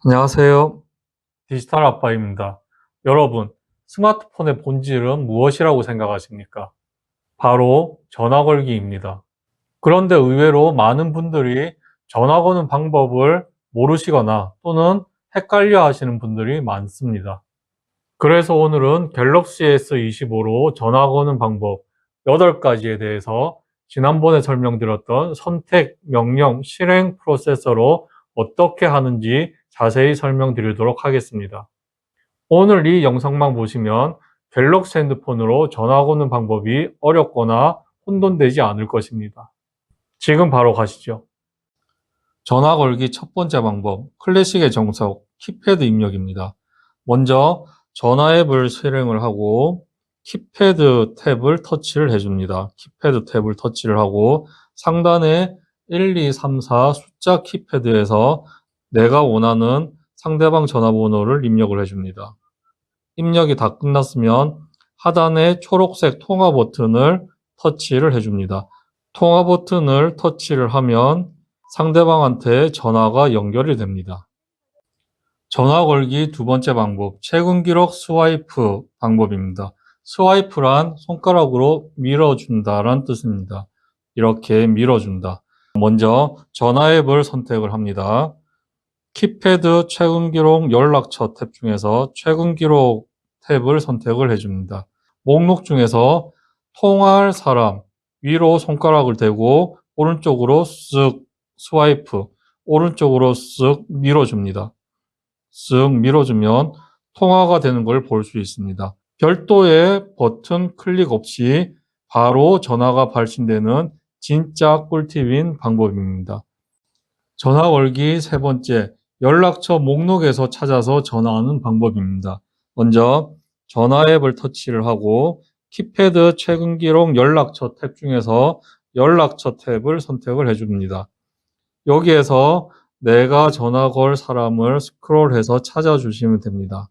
안녕하세요. 디지털 아빠입니다. 여러분, 스마트폰의 본질은 무엇이라고 생각하십니까? 바로 전화 걸기입니다. 그런데 의외로 많은 분들이 전화 거는 방법을 모르시거나 또는 헷갈려 하시는 분들이 많습니다. 그래서 오늘은 갤럭시 S25로 전화 거는 방법 8가지에 대해서 지난번에 설명드렸던 선택, 명령, 실행 프로세서로 어떻게 하는지 자세히 설명드리도록 하겠습니다. 오늘 이 영상만 보시면 갤럭시 핸드폰으로 전화 거는 방법이 어렵거나 혼돈되지 않을 것입니다. 지금 바로 가시죠. 전화 걸기 첫 번째 방법, 클래식의 정석, 키패드 입력입니다. 먼저 전화 앱을 실행을 하고 키패드 탭을 터치를 해줍니다. 키패드 탭을 터치를 하고 상단에 1, 2, 3, 4 숫자 키패드에서 내가 원하는 상대방 전화번호를 입력을 해줍니다. 입력이 다 끝났으면 하단에 초록색 통화 버튼을 터치를 해줍니다. 통화 버튼을 터치를 하면 상대방한테 전화가 연결이 됩니다. 전화 걸기 두 번째 방법, 최근 기록 스와이프 방법입니다. 스와이프란 손가락으로 밀어준다란 뜻입니다. 이렇게 밀어준다. 먼저 전화 앱을 선택을 합니다. 키패드 최근 기록 연락처 탭 중에서 최근 기록 탭을 선택을 해줍니다. 목록 중에서 통화할 사람 위로 손가락을 대고 오른쪽으로 쓱 스와이프, 오른쪽으로 쓱 밀어줍니다. 쓱 밀어주면 통화가 되는 걸 볼 수 있습니다. 별도의 버튼 클릭 없이 바로 전화가 발신되는 진짜 꿀팁인 방법입니다. 전화 걸기 세 번째, 연락처 목록에서 찾아서 전화하는 방법입니다. 먼저 전화 앱을 터치를 하고 키패드 최근 기록 연락처 탭 중에서 연락처 탭을 선택을 해줍니다. 여기에서 내가 전화 걸 사람을 스크롤해서 찾아주시면 됩니다.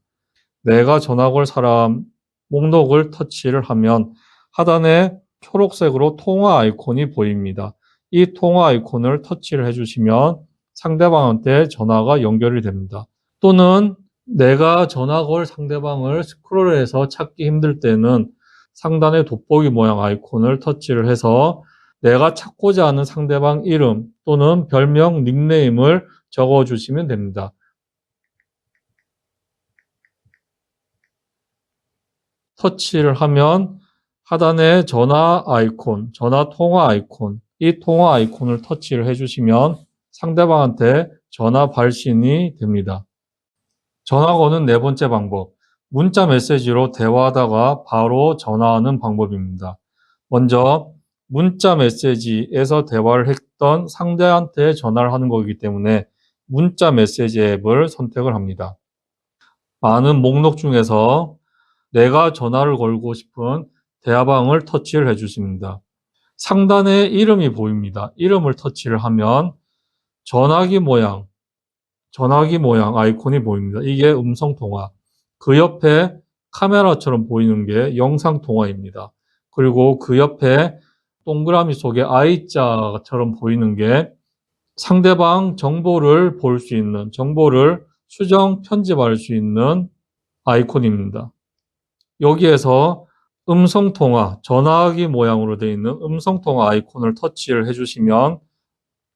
내가 전화 걸 사람 목록을 터치를 하면 하단에 초록색으로 통화 아이콘이 보입니다. 이 통화 아이콘을 터치를 해주시면 상대방한테 전화가 연결이 됩니다. 또는 내가 전화 걸 상대방을 스크롤해서 찾기 힘들 때는 상단의 돋보기 모양 아이콘을 터치를 해서 내가 찾고자 하는 상대방 이름 또는 별명, 닉네임을 적어주시면 됩니다. 터치를 하면 하단에 전화 아이콘, 전화 통화 아이콘, 이 통화 아이콘을 터치를 해주시면 상대방한테 전화 발신이 됩니다. 전화 거는 네 번째 방법, 문자 메시지로 대화하다가 바로 전화하는 방법입니다. 먼저 문자 메시지에서 대화를 했던 상대한테 전화를 하는 거기 때문에 문자 메시지 앱을 선택을 합니다. 많은 목록 중에서 내가 전화를 걸고 싶은 대화방을 터치를 해주십니다. 상단에 이름이 보입니다. 이름을 터치를 하면 전화기 모양 아이콘이 보입니다. 이게 음성통화. 그 옆에 카메라처럼 보이는 게 영상통화입니다. 그리고 그 옆에 동그라미 속에 I자처럼 보이는 게 상대방 정보를 볼 수 있는, 정보를 수정, 편집할 수 있는 아이콘입니다. 여기에서 음성통화, 전화기 모양으로 되어 있는 음성통화 아이콘을 터치를 해주시면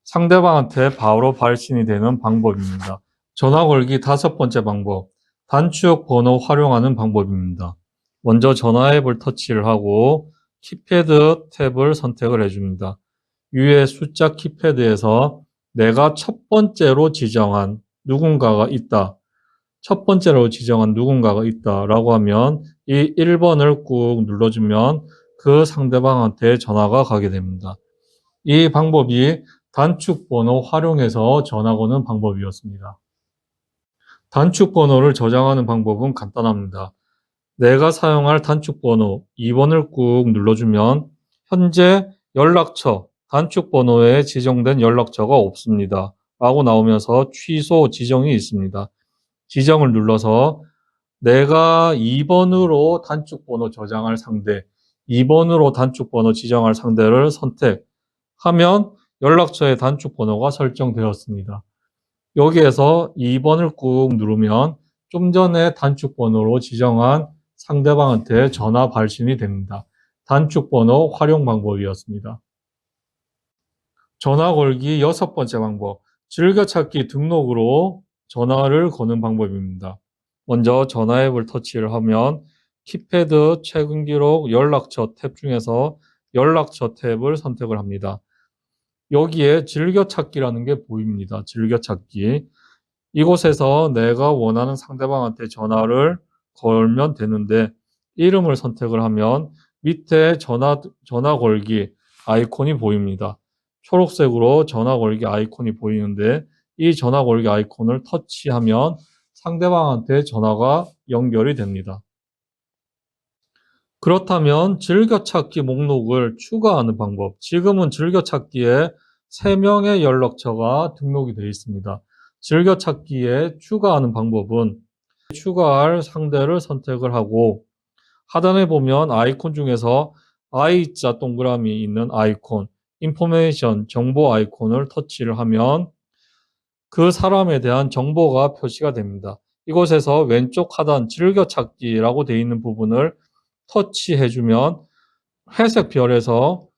상대방한테 바로 발신이 되는 방법입니다. 전화 걸기 다섯 번째 방법, 단축 번호 활용하는 방법입니다. 먼저 전화 앱을 터치를 하고 키패드 탭을 선택을 해줍니다. 위에 숫자 키패드에서 내가 첫 번째로 지정한 누군가가 있다. 첫 번째로 지정한 누군가가 있다라고 하면 이 1번을 꾹 눌러주면 그 상대방한테 전화가 가게 됩니다. 이 방법이 단축 번호 활용해서 전화 거는 방법이었습니다. 단축 번호를 저장하는 방법은 간단합니다. 내가 사용할 단축 번호 2번을 꾹 눌러주면 현재 연락처 단축 번호에 지정된 연락처가 없습니다. 라고 나오면서 취소 지정이 있습니다. 지정을 눌러서 내가 2번으로 단축 번호 저장할 상대, 2번으로 단축 번호 지정할 상대를 선택하면 연락처의 단축 번호가 설정되었습니다. 여기에서 2번을 꾹 누르면 좀 전에 단축번호로 지정한 상대방한테 전화 발신이 됩니다. 단축번호 활용 방법이었습니다. 전화 걸기 6번째 방법, 즐겨찾기 등록으로 전화를 거는 방법입니다. 먼저 전화 앱을 터치를 하면 키패드, 최근 기록, 연락처 탭 중에서 연락처 탭을 선택을 합니다. 여기에 즐겨찾기라는 게 보입니다. 즐겨찾기. 이곳에서 내가 원하는 상대방한테 전화를 걸면 되는데 이름을 선택을 하면 밑에 전화 걸기 아이콘이 보입니다. 초록색으로 전화 걸기 아이콘이 보이는데 이 전화 걸기 아이콘을 터치하면 상대방한테 전화가 연결이 됩니다. 그렇다면 즐겨찾기 목록을 추가하는 방법. 지금은 즐겨찾기에 3명의 연락처가 등록이 되어 있습니다. 즐겨찾기에 추가하는 방법은 추가할 상대를 선택을 하고 하단에 보면 아이콘 중에서 I자 동그라미 있는 아이콘, 인포메이션, 정보 아이콘을 터치를 하면 그 사람에 대한 정보가 표시가 됩니다. 이곳에서 왼쪽 하단 즐겨찾기라고 되어 있는 부분을 터치해주면 회색 별에서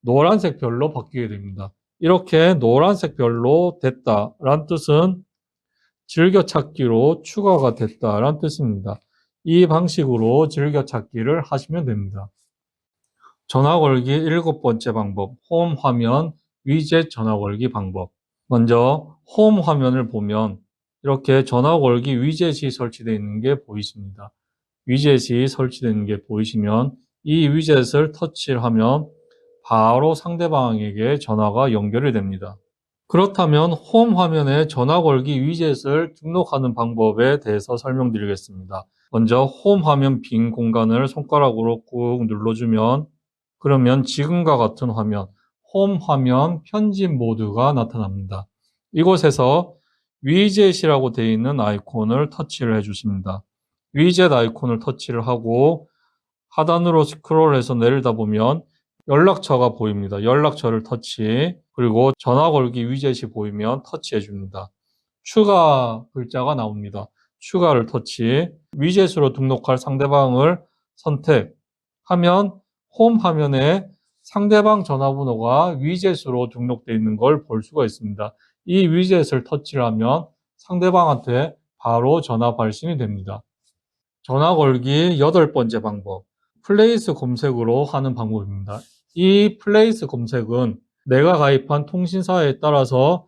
노란색 별로 바뀌게 됩니다. 이렇게 노란색 별로 됐다라는 뜻은 즐겨찾기로 추가가 됐다라는 뜻입니다. 이 방식으로 즐겨찾기를 하시면 됩니다. 전화 걸기 7번째 방법, 홈 화면 위젯 전화 걸기 방법. 먼저 홈 화면을 보면 이렇게 전화 걸기 위젯이 설치되어 있는 게 보이십니다. 위젯이 설치되어 있는 게 보이시면 이 위젯을 터치를 하면 바로 상대방에게 전화가 연결이 됩니다. 그렇다면 홈 화면에 전화 걸기 위젯을 등록하는 방법에 대해서 설명드리겠습니다. 먼저 홈 화면 빈 공간을 손가락으로 꾹 눌러주면 그러면 지금과 같은 화면, 홈 화면 편집 모드가 나타납니다. 이곳에서 위젯이라고 되어 있는 아이콘을 터치를 해주십니다. 위젯 아이콘을 터치를 하고 하단으로 스크롤해서 내리다 보면 연락처가 보입니다. 연락처를 터치, 그리고 전화 걸기 위젯이 보이면 터치해 줍니다. 추가 글자가 나옵니다. 추가를 터치, 위젯으로 등록할 상대방을 선택하면 홈 화면에 상대방 전화번호가 위젯으로 등록되어 있는 걸 볼 수가 있습니다. 이 위젯을 터치를 하면 상대방한테 바로 전화 발신이 됩니다. 전화 걸기 8번째 방법, 플레이스 검색으로 하는 방법입니다. 이 플레이스 검색은 내가 가입한 통신사에 따라서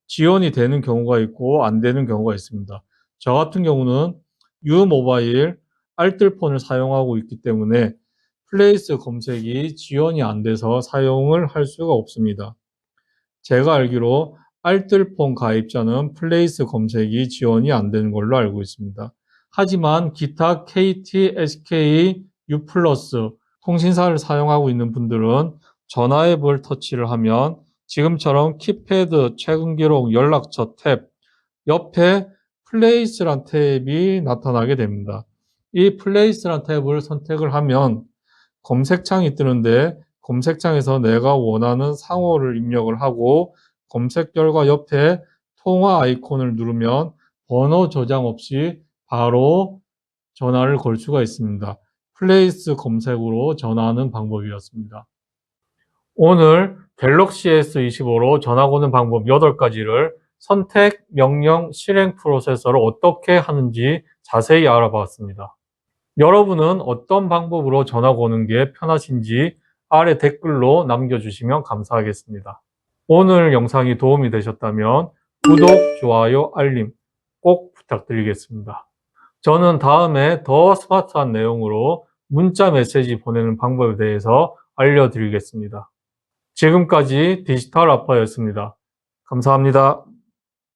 지원이 되는 경우가 있고 안 되는 경우가 있습니다. 저 같은 경우는 유모바일 알뜰폰을 사용하고 있기 때문에 플레이스 검색이 지원이 안 돼서 사용을 할 수가 없습니다. 제가 알기로 알뜰폰 가입자는 플레이스 검색이 지원이 안 되는 걸로 알고 있습니다. 하지만 기타 KT, SK, U+, 통신사를 사용하고 있는 분들은 전화 앱을 터치를 하면 지금처럼 키패드, 최근 기록, 연락처 탭 옆에 플레이스란 탭이 나타나게 됩니다. 이 플레이스란 탭을 선택을 하면 검색창이 뜨는데 검색창에서 내가 원하는 상호를 입력을 하고 검색 결과 옆에 통화 아이콘을 누르면 번호 저장 없이 바로 전화를 걸 수가 있습니다. 플레이스 검색으로 전화하는 방법이었습니다. 오늘 갤럭시 S25로 전화 거는 방법 8가지를 선택, 명령, 실행 프로세서를 어떻게 하는지 자세히 알아봤습니다. 여러분은 어떤 방법으로 전화 거는 게 편하신지 아래 댓글로 남겨주시면 감사하겠습니다. 오늘 영상이 도움이 되셨다면 구독, 좋아요, 알림 꼭 부탁드리겠습니다. 저는 다음에 더 스마트한 내용으로 문자 메시지 보내는 방법에 대해서 알려드리겠습니다. 지금까지 디지털 아빠였습니다. 감사합니다.